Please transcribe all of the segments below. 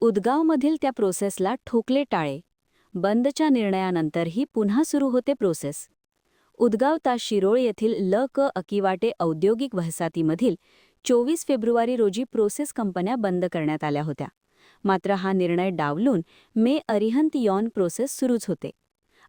उदगावमधील त्या प्रोसेसला ठोकले टाळे. बंदच्या निर्णयानंतरही पुन्हा सुरू होते प्रोसेस. उदगाव ता शिरोळ येथील अकिवाटे औद्योगिक वसाहतीमधील 24 फेब्रुवारी रोजी प्रोसेस कंपन्या बंद करण्यात आल्या होत्या. मात्र हा निर्णय डावलून अरिहंत यॉन प्रोसेस सुरूच होते.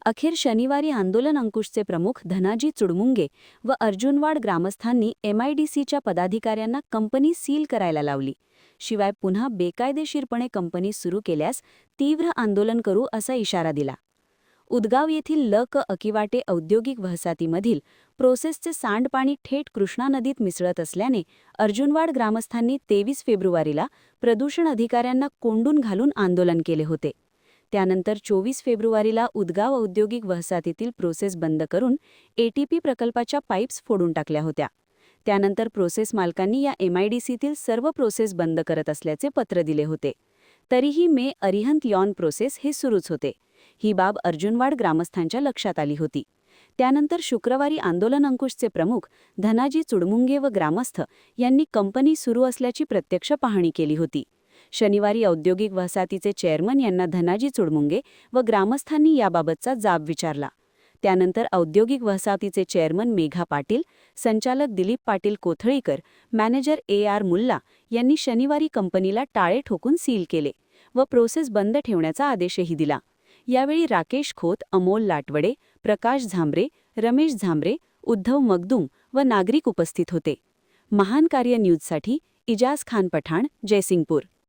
अखेर शनिवारी आंदोलन अंकुशचे प्रमुख धनाजी चुडमुंगे व अर्जुनवाड ग्रामस्थांनी MIDCच्या पदाधिकाऱ्यांना कंपनी सील करायला लावली. शिवाय पुन्हा बेकायदेशीरपणे कंपनी सुरू केल्यास तीव्र आंदोलन करू असा इशारा दिला. उदगाव येथील अकिवाटे औद्योगिक वसाहतीमधील प्रोसेसचे सांडपाणी थेट कृष्णा नदीत मिसळत असल्याने अर्जुनवाड ग्रामस्थांनी 23 फेब्रुवारीला प्रदूषण अधिकाऱ्यांना कोंडून घालून आंदोलन केले होते. त्यानंतर 24 फेब्रुवारीला उदगाव औद्योगिक वसाहतीतील प्रोसेस बंद करून ATP प्रकल्पाच्या पाईप्स फोडून टाकल्या होत्या. त्यानंतर प्रोसेस मालकांनी या MIDCतील सर्व प्रोसेस बंद करत असल्याचे पत्र दिले होते. तरीही अरिहंत यॉन प्रोसेस हे सुरूच होते. ही बाब अर्जुनवाड ग्रामस्थांच्या लक्षात आली होती. त्यानंतर शुक्रवारी आंदोलन अंकुशचे प्रमुख धनाजी चुडमुंगे व ग्रामस्थ यांनी कंपनी सुरू असल्याची प्रत्यक्ष पाहणी केली होती. शनिवारी औद्योगिक वसाहतीचे चेअरमन यांना धनाजी चुडमुंगे व ग्रामस्थांनी याबाबतचा जाब विचारला. त्यानंतर औद्योगिक वसाहतीचे चेअरमन मेघा पाटील, संचालक दिलीप पाटील कोथळीकर, मॅनेजर AR मुल्ला यांनी शनिवारी कंपनीला टाळे ठोकून सील केले व प्रोसेस बंद ठेवण्याचा आदेशही दिला. यावेळी राकेश खोत, अमोल लाटवडे, प्रकाश झांबरे, रमेश झांबरे, उद्धव मगदूम व नागरिक उपस्थित होते. महान कार्य न्यूजसाठी इजाज खान पठाण, जयसिंगपूर.